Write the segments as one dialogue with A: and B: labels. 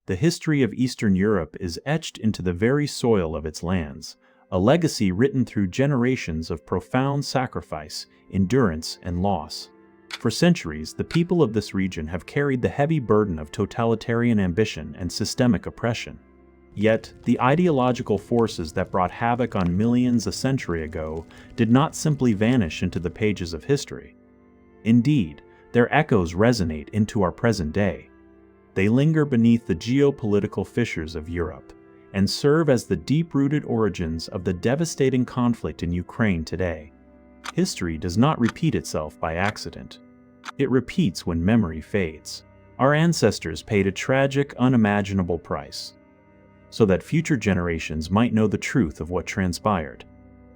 A: The history of Eastern Europe is etched into the very soil of its lands, a legacy written through generations of profound sacrifice, endurance, and loss. For centuries, the people of this region have carried the heavy burden of totalitarian ambition and systemic oppression. Yet, the ideological forces that brought havoc on millions a century ago did not simply vanish into the pages of history. Indeed, their echoes resonate into our present day. They linger beneath the geopolitical fissures of Europe and serve as the deep-rooted origins of the devastating conflict in Ukraine today. History does not repeat itself by accident. It repeats when memory fades. Our ancestors paid a tragic, unimaginable price, so that future generations might know the truth of what transpired.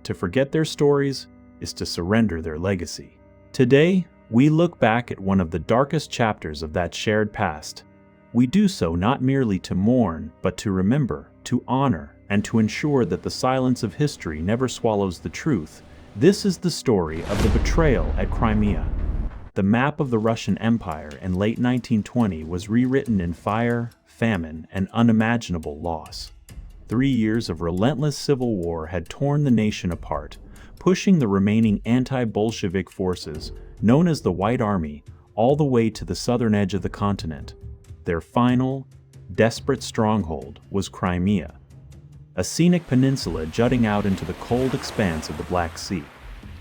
A: To forget their stories is to surrender their legacy. Today, we look back at one of the darkest chapters of that shared past. We do so not merely to mourn, but to remember, to honor, and to ensure that the silence of history never swallows the truth. This is the story of the betrayal at Crimea. The map of the Russian Empire in late 1920 was rewritten in fire, famine, and unimaginable loss. 3 years of relentless civil war had torn the nation apart, pushing the remaining anti-Bolshevik forces, known as the White Army, all the way to the southern edge of the continent. Their final, desperate stronghold was Crimea, a scenic peninsula jutting out into the cold expanse of the Black Sea.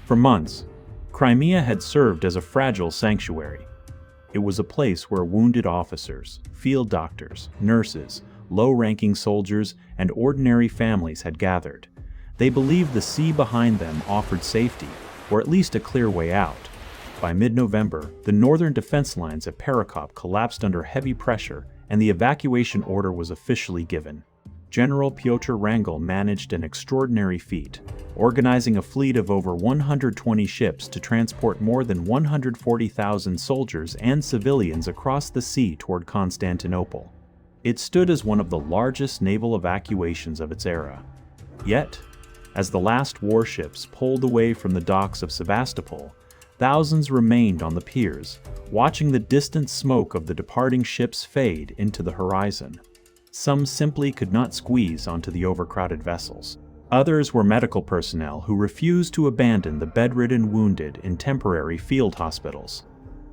A: For months, Crimea had served as a fragile sanctuary. It was a place where wounded officers, field doctors, nurses, low-ranking soldiers, and ordinary families had gathered. They believed the sea behind them offered safety, or at least a clear way out. By mid-November, the northern defense lines at Perekop collapsed under heavy pressure, and the evacuation order was officially given. General Pyotr Wrangel managed an extraordinary feat, organizing a fleet of over 120 ships to transport more than 140,000 soldiers and civilians across the sea toward Constantinople. It stood as one of the largest naval evacuations of its era. Yet, as the last warships pulled away from the docks of Sevastopol, thousands remained on the piers, watching the distant smoke of the departing ships fade into the horizon. Some simply could not squeeze onto the overcrowded vessels. Others were medical personnel who refused to abandon the bedridden wounded in temporary field hospitals.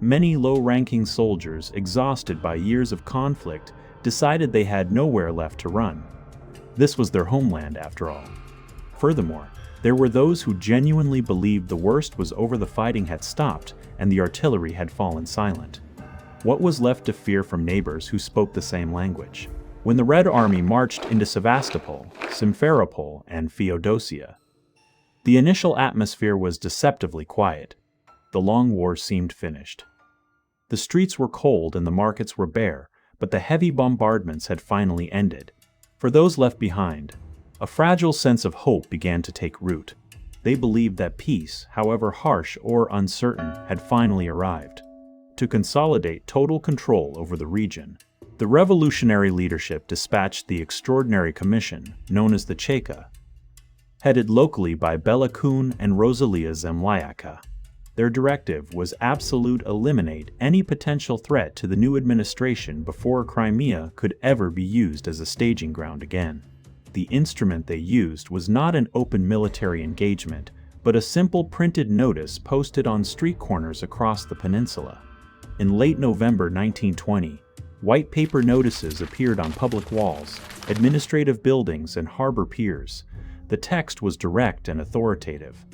A: Many low-ranking soldiers, exhausted by years of conflict, decided they had nowhere left to run. This was their homeland, after all. Furthermore, there were those who genuinely believed the worst was over. The fighting had stopped, and the artillery had fallen silent. What was left to fear from neighbors who spoke the same language? When the Red Army marched into Sevastopol, Simferopol, and Feodosia, the initial atmosphere was deceptively quiet. The long war seemed finished. The streets were cold and the markets were bare, but the heavy bombardments had finally ended. For those left behind, a fragile sense of hope began to take root. They believed that peace, however harsh or uncertain, had finally arrived. To consolidate total control over the region, the revolutionary leadership dispatched the Extraordinary Commission, known as the Cheka, headed locally by Bela Kun and Rosalia Zemlyaka. Their directive was absolute: eliminate any potential threat to the new administration before Crimea could ever be used as a staging ground again. The instrument they used was not an open military engagement, but a simple printed notice posted on street corners across the peninsula. In late November 1920, white paper notices appeared on public walls, administrative buildings, and harbor piers. The text was direct and authoritative.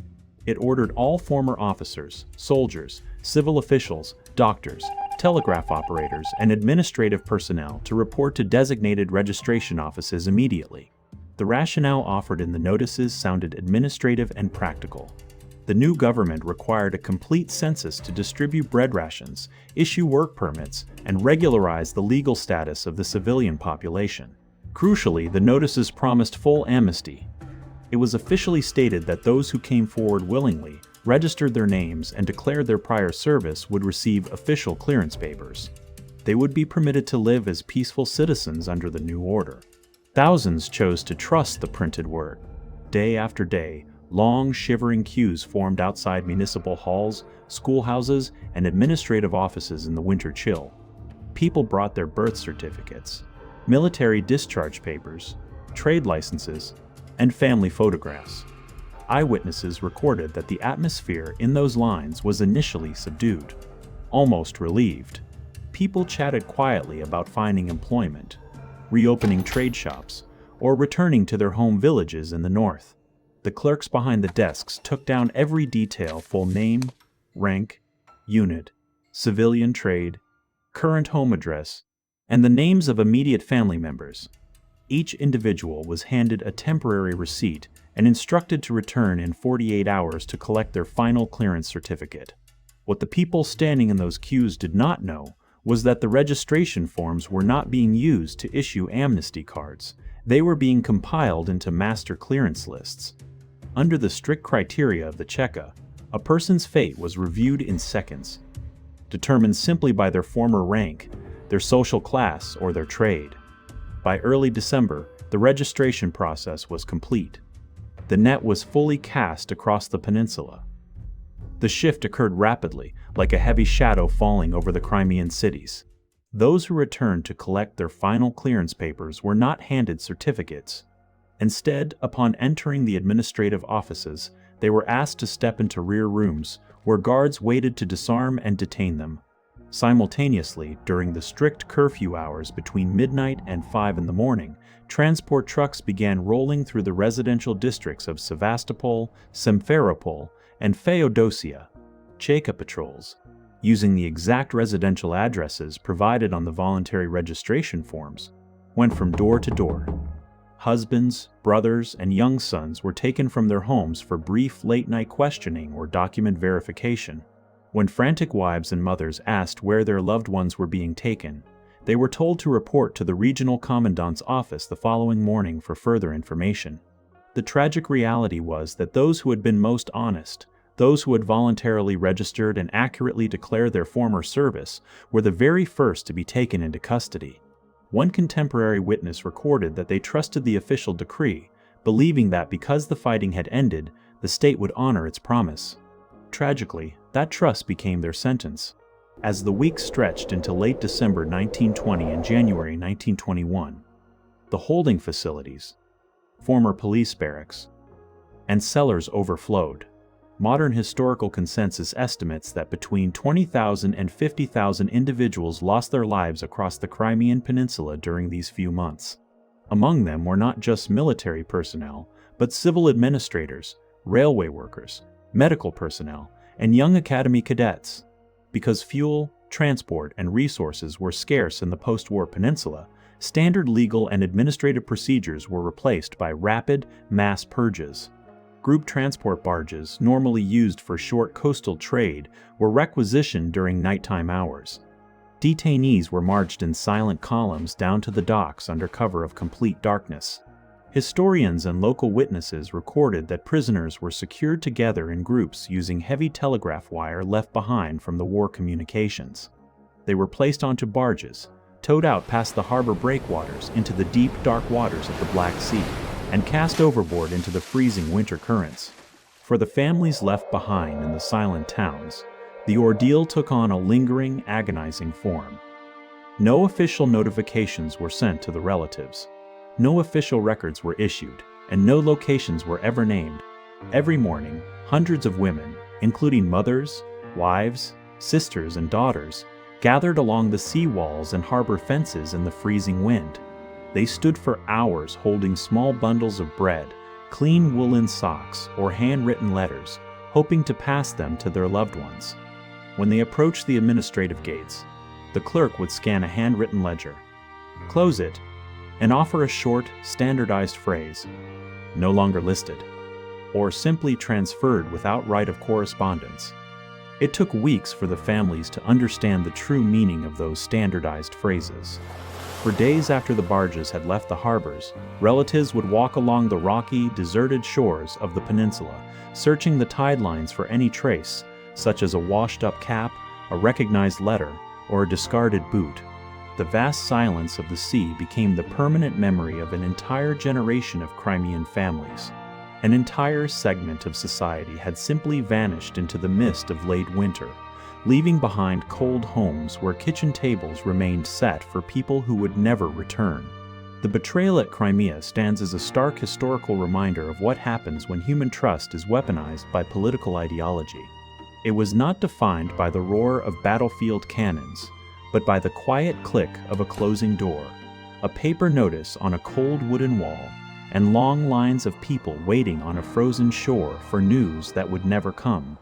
A: It ordered all former officers, soldiers, civil officials, doctors, telegraph operators, and administrative personnel to report to designated registration offices immediately. The rationale offered in the notices sounded administrative and practical. The new government required a complete census to distribute bread rations, issue work permits, and regularize the legal status of the civilian population. Crucially, the notices promised full amnesty. It was officially stated that those who came forward willingly, registered their names, and declared their prior service would receive official clearance papers. They would be permitted to live as peaceful citizens under the new order. Thousands chose to trust the printed word. Day after day, long, shivering queues formed outside municipal halls, schoolhouses, and administrative offices in the winter chill. People brought their birth certificates, military discharge papers, trade licenses, and family photographs. Eyewitnesses recorded that the atmosphere in those lines was initially subdued, almost relieved. People chatted quietly about finding employment, reopening trade shops, or returning to their home villages in the north. The clerks behind the desks took down every detail: full name, rank, unit, civilian trade, current home address, and the names of immediate family members. Each individual was handed a temporary receipt and instructed to return in 48 hours to collect their final clearance certificate. What the people standing in those queues did not know was that the registration forms were not being used to issue amnesty cards. They were being compiled into master clearance lists. Under the strict criteria of the Cheka, a person's fate was reviewed in seconds, determined simply by their former rank, their social class, or their trade. By early December, the registration process was complete. The net was fully cast across the peninsula. The shift occurred rapidly, like a heavy shadow falling over the Crimean cities. Those who returned to collect their final clearance papers were not handed certificates. Instead, upon entering the administrative offices, they were asked to step into rear rooms, where guards waited to disarm and detain them. Simultaneously, during the strict curfew hours between midnight and 5 in the morning, transport trucks began rolling through the residential districts of Sevastopol, Simferopol, and Feodosia. Cheka patrols, using the exact residential addresses provided on the voluntary registration forms, went from door to door. Husbands, brothers, and young sons were taken from their homes for brief late-night questioning or document verification. When frantic wives and mothers asked where their loved ones were being taken, they were told to report to the regional commandant's office the following morning for further information. The tragic reality was that those who had been most honest, those who had voluntarily registered and accurately declared their former service, were the very first to be taken into custody. One contemporary witness recorded that they trusted the official decree, believing that because the fighting had ended, the state would honor its promise. Tragically, that trust became their sentence. As the weeks stretched into late December 1920 and January 1921, the holding facilities, former police barracks, and cellars overflowed. Modern historical consensus estimates that between 20,000 and 50,000 individuals lost their lives across the Crimean Peninsula during these few months. Among them were not just military personnel, but civil administrators, railway workers, medical personnel, and young academy cadets. Because fuel, transport, and resources were scarce in the post-war peninsula, standard legal and administrative procedures were replaced by rapid, mass purges. Group transport barges, normally used for short coastal trade, were requisitioned during nighttime hours. Detainees were marched in silent columns down to the docks under cover of complete darkness. Historians and local witnesses recorded that prisoners were secured together in groups using heavy telegraph wire left behind from the war communications. They were placed onto barges, towed out past the harbor breakwaters into the deep, dark waters of the Black Sea, and cast overboard into the freezing winter currents. For the families left behind in the silent towns, the ordeal took on a lingering, agonizing form. No official notifications were sent to the relatives. No official records were issued, and no locations were ever named. Every morning, hundreds of women, including mothers, wives, sisters, and daughters, gathered along the sea walls and harbor fences in the freezing wind. They stood for hours holding small bundles of bread, clean woolen socks, or handwritten letters, hoping to pass them to their loved ones. When they approached the administrative gates, the clerk would scan a handwritten ledger, close it, and offer a short, standardized phrase, no longer listed, or simply transferred without right of correspondence. It took weeks for the families to understand the true meaning of those standardized phrases. For days after the barges had left the harbors, relatives would walk along the rocky, deserted shores of the peninsula, searching the tide lines for any trace, such as a washed-up cap, a recognized letter, or a discarded boot. The vast silence of the sea became the permanent memory of an entire generation of Crimean families. An entire segment of society had simply vanished into the mist of late winter, leaving behind cold homes where kitchen tables remained set for people who would never return. The betrayal at Crimea stands as a stark historical reminder of what happens when human trust is weaponized by political ideology. It was not defined by the roar of battlefield cannons, but by the quiet click of a closing door, a paper notice on a cold wooden wall, and long lines of people waiting on a frozen shore for news that would never come.